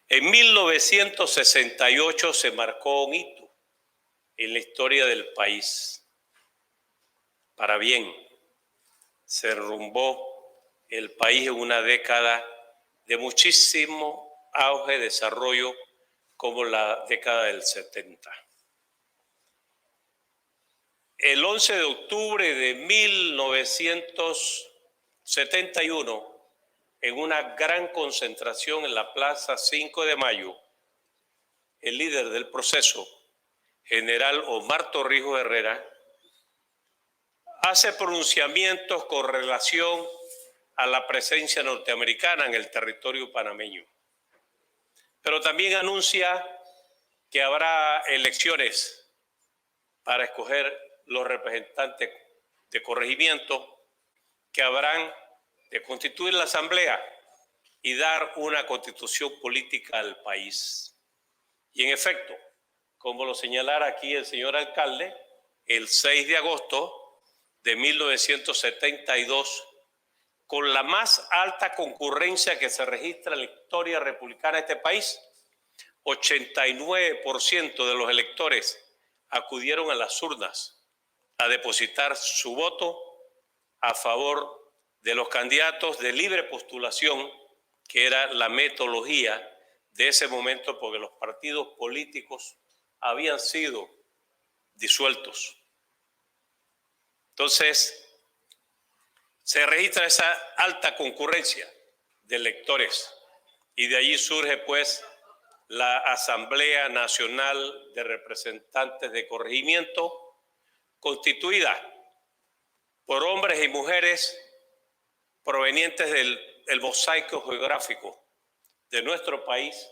En 1968 se marcó un hito en la historia del país. Para bien, se derrumbó el país en una década de muchísimo auge, desarrollo, como la década del 70. El 11 de octubre de 1971, en una gran concentración en la Plaza 5 de Mayo, el líder del proceso, general Omar Torrijos Herrera, hace pronunciamientos con relación a la presencia norteamericana en el territorio panameño. Pero también anuncia que habrá elecciones para escoger los representantes de corregimiento, que habrán de constituir la asamblea y dar una constitución política al país. Y en efecto, como lo señalara aquí el señor alcalde, el 6 de agosto de 1972, con la más alta concurrencia que se registra en la historia republicana de este país, 89% de los electores acudieron a las urnas a depositar su voto a favor de los candidatos de libre postulación, que era la metodología de ese momento, porque los partidos políticos habían sido disueltos. Entonces, se registra esa alta concurrencia de electores y de allí surge pues la Asamblea Nacional de Representantes de Corregimiento, constituida por hombres y mujeres provenientes del mosaico geográfico de nuestro país,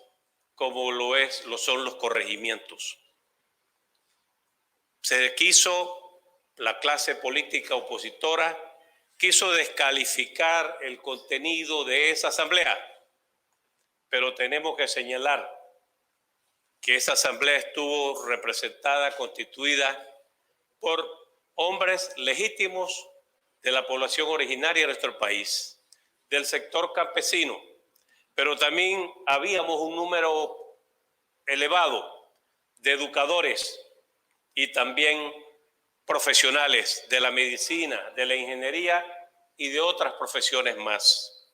como lo son los corregimientos. La clase política opositora quiso descalificar el contenido de esa asamblea, pero tenemos que señalar que esa asamblea estuvo representada, constituida por hombres legítimos de la población originaria de nuestro país, del sector campesino, pero también habíamos un número elevado de educadores y también profesionales de la medicina, de la ingeniería y de otras profesiones más.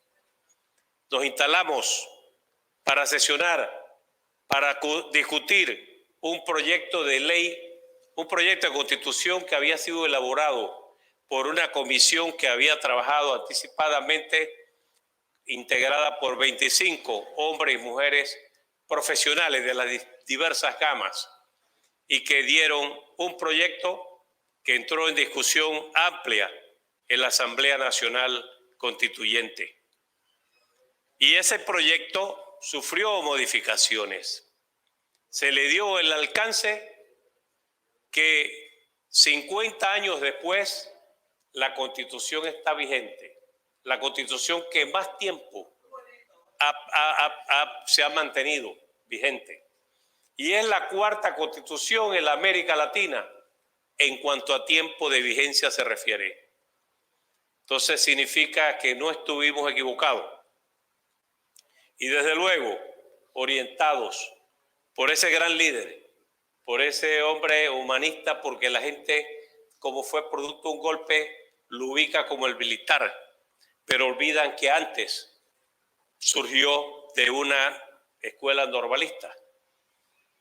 Nos instalamos para sesionar, para discutir un proyecto de ley, un proyecto de constitución que había sido elaborado por una comisión que había trabajado anticipadamente, integrada por 25 hombres y mujeres profesionales de las diversas gamas, y que dieron un proyecto que entró en discusión amplia en la Asamblea Nacional Constituyente. Y ese proyecto sufrió modificaciones. Se le dio el alcance que 50 años después la Constitución está vigente, la Constitución que más tiempo se ha mantenido vigente. Y es la cuarta Constitución en la América Latina en cuanto a tiempo de vigencia se refiere. Entonces significa que no estuvimos equivocados. Y desde luego, orientados por ese gran líder, por ese hombre humanista, porque la gente, como fue producto de un golpe, lo ubica como el militar, pero olvidan que antes surgió de una escuela normalista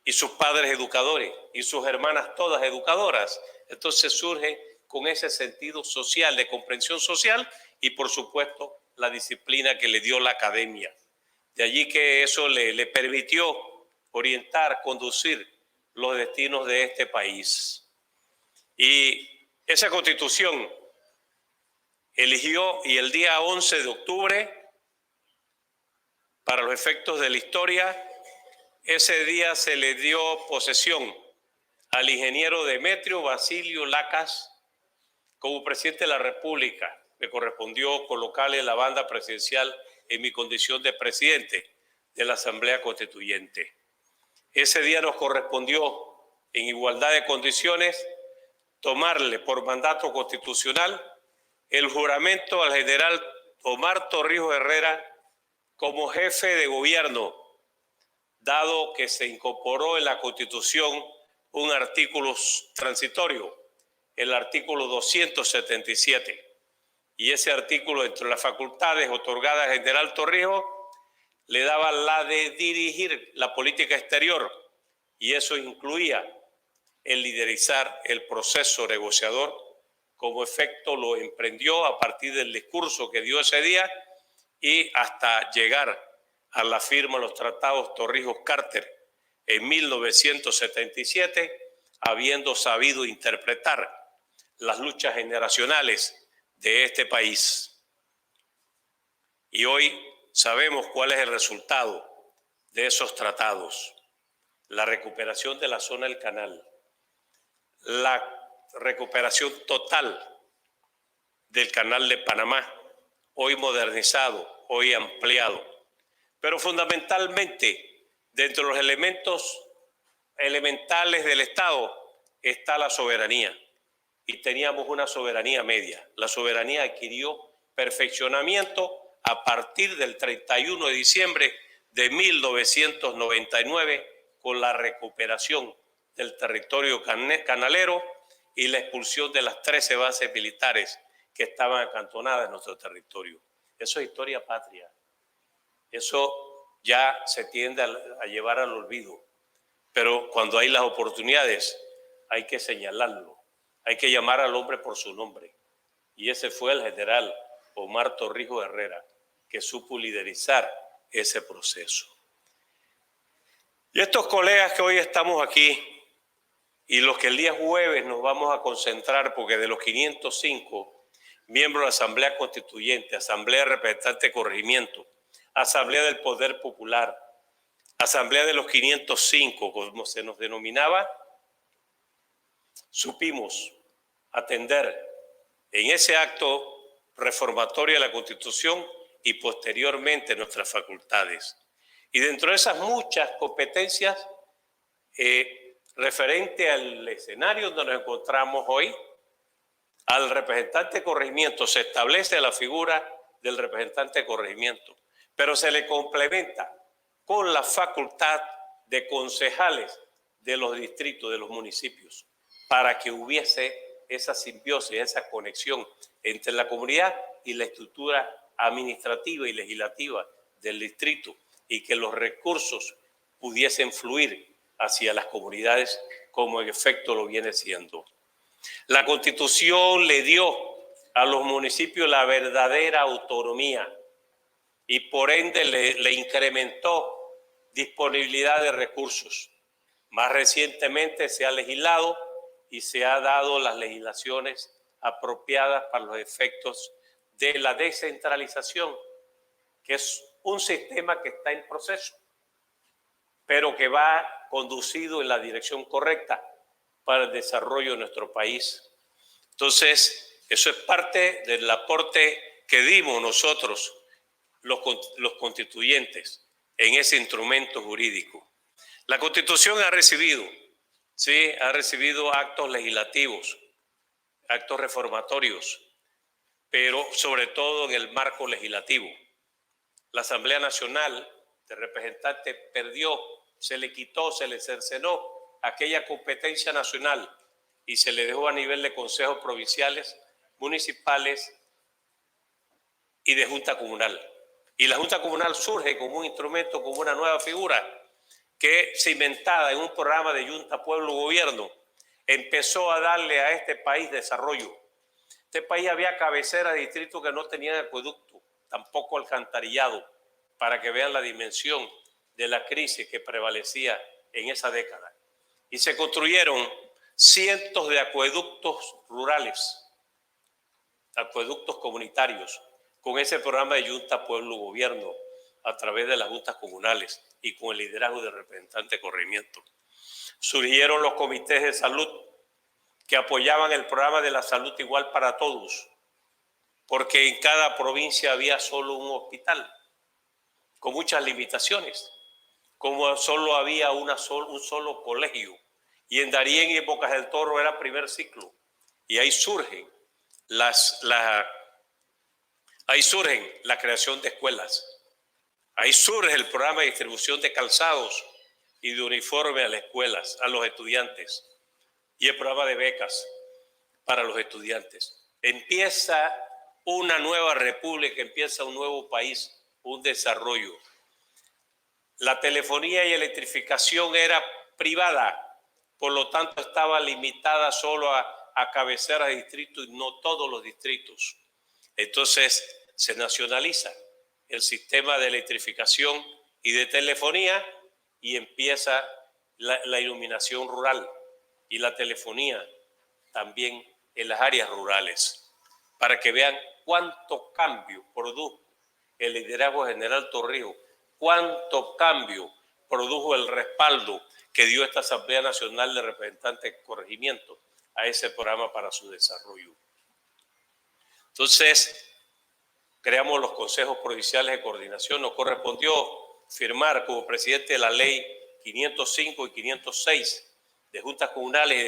y sus padres educadores y sus hermanas todas educadoras. Entonces surge con ese sentido social, de comprensión social, y por supuesto la disciplina que le dio la academia. De allí que eso le permitió orientar, conducir los destinos de este país. Y esa Constitución eligió, y el día 11 de octubre, para los efectos de la historia, ese día se le dio posesión al ingeniero Demetrio Basilio Lacas como presidente de la República. Me correspondió colocarle la banda presidencial en mi condición de presidente de la Asamblea Constituyente. Ese día nos correspondió, en igualdad de condiciones, tomarle por mandato constitucional el juramento al general Omar Torrijos Herrera como jefe de gobierno dado que se incorporó en la Constitución un artículo transitorio, el artículo 277. Y ese artículo, entre las facultades otorgadas al general Torrijos, le daba la de dirigir la política exterior, y eso incluía el liderizar el proceso negociador. Como efecto lo emprendió a partir del discurso que dio ese día y hasta llegar a la firma de los tratados Torrijos-Carter en 1977, habiendo sabido interpretar las luchas generacionales de este país. Y hoy sabemos cuál es el resultado de esos tratados: la recuperación de la zona del canal, la recuperación total del canal de Panamá, hoy modernizado, hoy ampliado. Pero fundamentalmente, dentro de los elementos elementales del Estado está la soberanía. Y teníamos una soberanía media. La soberanía adquirió perfeccionamiento a partir del 31 de diciembre de 1999 con la recuperación del territorio canalero y la expulsión de las 13 bases militares que estaban acantonadas en nuestro territorio. Eso es historia patria. Eso ya se tiende a llevar al olvido. Pero cuando hay las oportunidades hay que señalarlo. Hay que llamar al hombre por su nombre. Y ese fue el general Omar Torrijos Herrera, que supo liderizar ese proceso. Y estos colegas que hoy estamos aquí, y los que el día jueves nos vamos a concentrar, porque de los 505 miembros de la Asamblea Constituyente, Asamblea de Representantes de Corregimiento, Asamblea del Poder Popular, Asamblea de los 505, como se nos denominaba, supimos atender en ese acto reformatorio de la Constitución y posteriormente nuestras facultades. Y dentro de esas muchas competencias, referente al escenario donde nos encontramos hoy, al representante de corregimiento se establece la figura del representante de corregimiento, pero se le complementa con la facultad de concejales de los distritos, de los municipios, para que hubiese esa simbiosis, esa conexión entre la comunidad y la estructura administrativa y legislativa del distrito, y que los recursos pudiesen fluir hacia las comunidades como en efecto lo viene siendo. La Constitución le dio a los municipios la verdadera autonomía y por ende le incrementó disponibilidad de recursos. Más recientemente se ha legislado y se ha dado las legislaciones apropiadas para los efectos de la descentralización, que es un sistema que está en proceso, pero que va conducido en la dirección correcta para el desarrollo de nuestro país. Entonces, eso es parte del aporte que dimos nosotros, los constituyentes, en ese instrumento jurídico. La Constitución ha recibido actos legislativos, actos reformatorios, pero sobre todo en el marco legislativo. La Asamblea Nacional de Representantes perdió, se le quitó, se le cercenó aquella competencia nacional y se le dejó a nivel de consejos provinciales, municipales y de Junta Comunal. Y la Junta Comunal surge como un instrumento, como una nueva figura que, cimentada en un programa de Junta Pueblo Gobierno, empezó a darle a este país desarrollo. Este país había cabeceras de distritos que no tenían acueducto, tampoco alcantarillado, para que vean la dimensión de la crisis que prevalecía en esa década. Y se construyeron cientos de acueductos rurales, acueductos comunitarios, con ese programa de Junta Pueblo Gobierno, a través de las juntas comunales y con el liderazgo del representante de corregimiento. Surgieron los comités de salud que apoyaban el programa de la salud igual para todos, porque en cada provincia había solo un hospital, con muchas limitaciones, como solo había un solo colegio, y en Darién y en Bocas del Toro era primer ciclo, y ahí surgen la creación de escuelas, ahí surge el programa de distribución de calzados y de uniforme a las escuelas, a los estudiantes, y el programa de becas para los estudiantes. Empieza una nueva república, empieza un nuevo país, un desarrollo. La telefonía y electrificación era privada, por lo tanto estaba limitada solo a cabeceras de distrito y no todos los distritos. Entonces se nacionaliza el sistema de electrificación y de telefonía y empieza la iluminación rural y la telefonía también en las áreas rurales, para que vean cuánto cambio produjo el liderazgo general Torrijos, cuánto cambio produjo el respaldo que dio esta Asamblea Nacional de Representantes de Corregimiento a ese programa para su desarrollo. Entonces, creamos los consejos provinciales de coordinación. Nos correspondió firmar como presidente de la ley 505 y 506 de juntas comunales y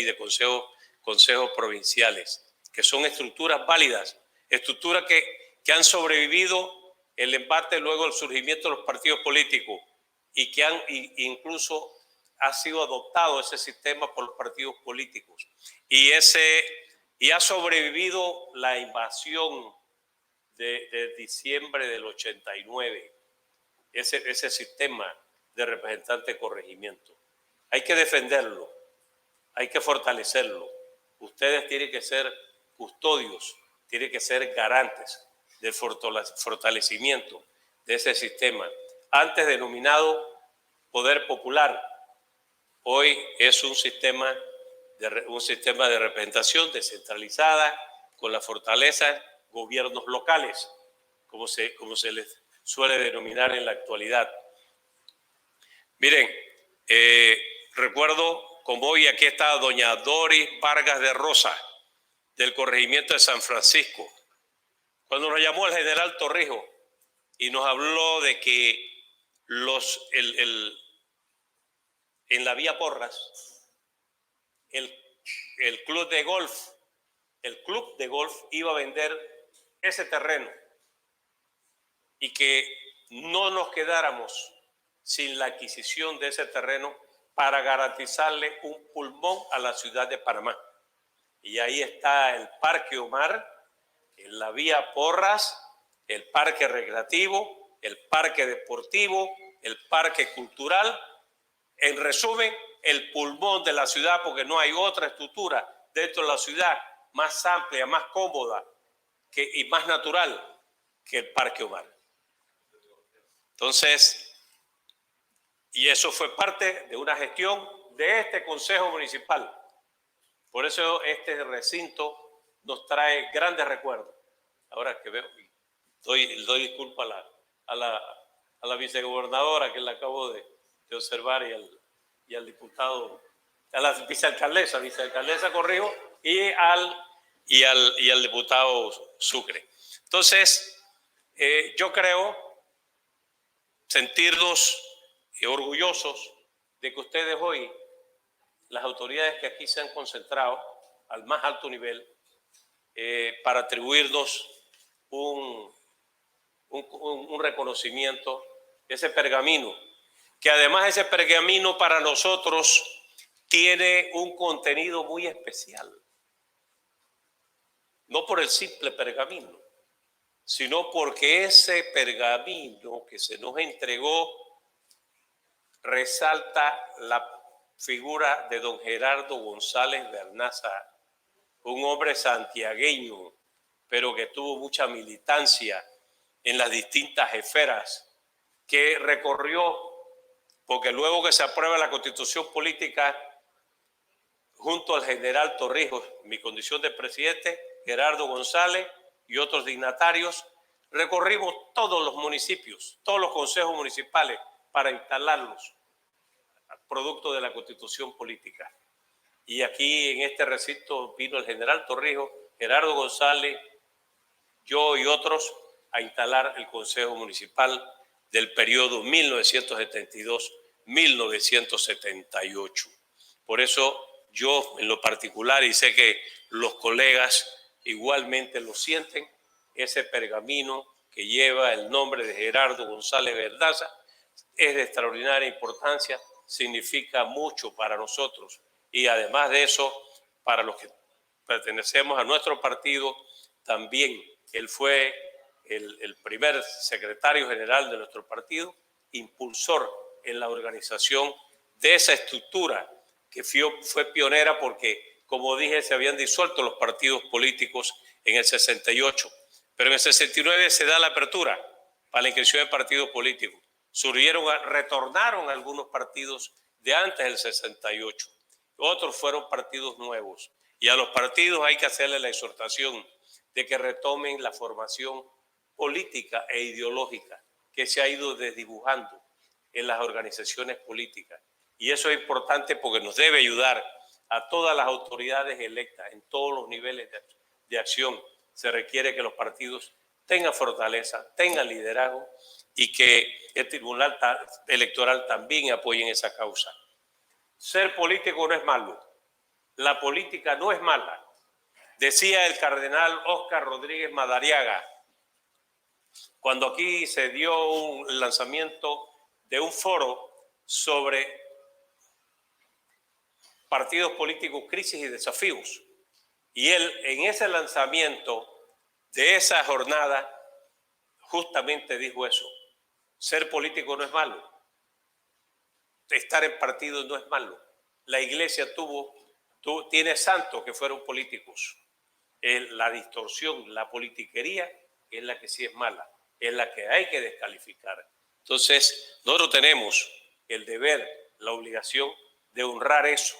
de consejos provinciales, que son estructuras válidas, estructuras que han sobrevivido el embate luego del surgimiento de los partidos políticos y que incluso ha sido adoptado ese sistema por los partidos políticos y ha sobrevivido la invasión de diciembre del 89, ese sistema de representantes de corregimiento. Hay que defenderlo, hay que fortalecerlo. Ustedes tienen que ser custodios, tienen que ser garantes del fortalecimiento de ese sistema, antes denominado poder popular. Hoy es un sistema de representación descentralizada con la fortaleza gobiernos locales, como se les suele denominar en la actualidad. Miren, recuerdo como hoy aquí está doña Doris Vargas de Rosa, del corregimiento de San Francisco, cuando nos llamó el general Torrijos y nos habló de que en la vía Porras, el club de golf iba a vender ese terreno y que no nos quedáramos sin la adquisición de ese terreno para garantizarle un pulmón a la ciudad de Panamá. Y ahí está el Parque Omar, en la vía Porras, el parque recreativo, el parque deportivo, el parque cultural. En resumen, el pulmón de la ciudad, porque no hay otra estructura dentro de la ciudad más amplia, más cómoda y más natural que el Parque Omar. Entonces, y eso fue parte de una gestión de este Consejo Municipal. Por eso este recinto nos trae grandes recuerdos. Ahora que veo, doy disculpa a la vicegobernadora que la acabo de observar y al diputado, a la vicealcaldesa Corrijos y al diputado Sucre. Entonces, yo creo sentirnos orgullosos de que ustedes hoy, las autoridades que aquí se han concentrado al más alto nivel, para atribuirnos un reconocimiento, ese pergamino, que además ese pergamino para nosotros tiene un contenido muy especial. No por el simple pergamino, sino porque ese pergamino que se nos entregó resalta la figura de don Gerardo González Bernaza, un hombre santiagueño, pero que tuvo mucha militancia en las distintas esferas, que recorrió, porque luego que se aprueba la Constitución Política, junto al general Torrijos, mi condición de presidente, Gerardo González y otros dignatarios, recorrimos todos los municipios, todos los consejos municipales para instalarlos, producto de la Constitución Política. Y aquí en este recinto vino el general Torrijos, Gerardo González, yo y otros a instalar el Consejo Municipal del periodo 1972-1978. Por eso yo en lo particular, y sé que los colegas igualmente lo sienten, ese pergamino que lleva el nombre de Gerardo González Bernaza es de extraordinaria importancia, significa mucho para nosotros. Y además de eso, para los que pertenecemos a nuestro partido, también él fue el primer secretario general de nuestro partido, impulsor en la organización de esa estructura que fue pionera porque, como dije, se habían disuelto los partidos políticos en el 68, pero en el 69 se da la apertura para la inscripción de partidos políticos. Retornaron algunos partidos de antes del 68, otros fueron partidos nuevos, y a los partidos hay que hacerle la exhortación de que retomen la formación política e ideológica que se ha ido desdibujando en las organizaciones políticas. Y eso es importante porque nos debe ayudar a todas las autoridades electas en todos los niveles de acción. Se requiere que los partidos tengan fortaleza, tengan liderazgo y que el Tribunal Electoral también apoye esa causa. Ser político no es malo. La política no es mala. Decía el cardenal Óscar Rodríguez Madariaga, cuando aquí se dio un lanzamiento de un foro sobre partidos políticos, crisis y desafíos. Y él, en ese lanzamiento de esa jornada, justamente dijo eso. Ser político no es malo. Estar en partidos no es malo. La iglesia tiene santos que fueron políticos. La distorsión, la politiquería es la que sí es mala, es la que hay que descalificar. Entonces, nosotros tenemos el deber, la obligación de honrar eso.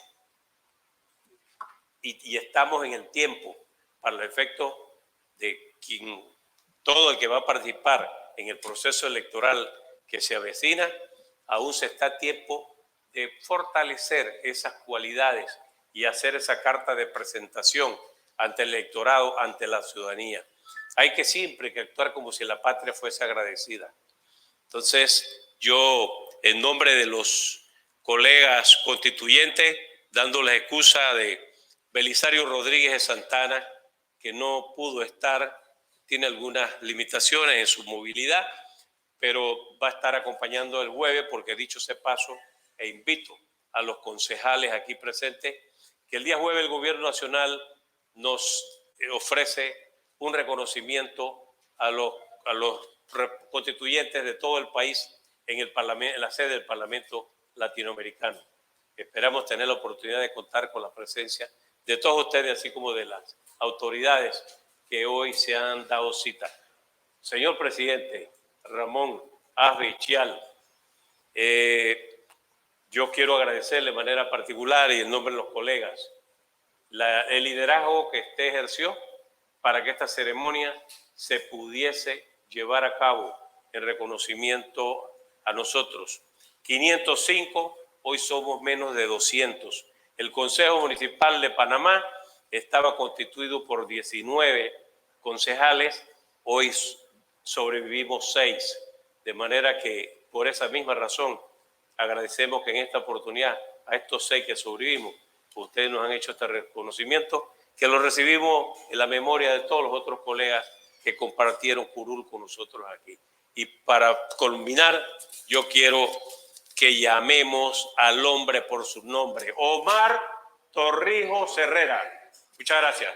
Y estamos en el tiempo para el efecto de todo el que va a participar en el proceso electoral que se avecina, aún se está a tiempo de fortalecer esas cualidades y hacer esa carta de presentación ante el electorado, ante la ciudadanía. Hay que siempre actuar como si la patria fuese agradecida. Entonces, yo, en nombre de los colegas constituyentes, dándoles excusa de Belisario Rodríguez de Santana, que no pudo estar, tiene algunas limitaciones en su movilidad, pero va a estar acompañando el jueves, porque dicho sea paso, e invito a los concejales aquí presentes, que el día jueves el Gobierno Nacional nos ofrece un reconocimiento a los constituyentes de todo el país en la sede del Parlamento Latinoamericano. Esperamos tener la oportunidad de contar con la presencia de todos ustedes, así como de las autoridades que hoy se han dado cita. Señor presidente Ramón Asbe Chial, yo quiero agradecerle de manera particular y en nombre de los colegas el liderazgo que usted ejerció para que esta ceremonia se pudiese llevar a cabo en reconocimiento a nosotros. 505, hoy somos menos de 200. El Consejo Municipal de Panamá estaba constituido por 19 concejales, hoy sobrevivimos 6, de manera que por esa misma razón agradecemos que en esta oportunidad a estos 6 que sobrevivimos, ustedes nos han hecho este reconocimiento, que lo recibimos en la memoria de todos los otros colegas que compartieron curul con nosotros aquí. Y para culminar, yo quiero que llamemos al hombre por su nombre, Omar Torrijos Herrera. Muchas gracias.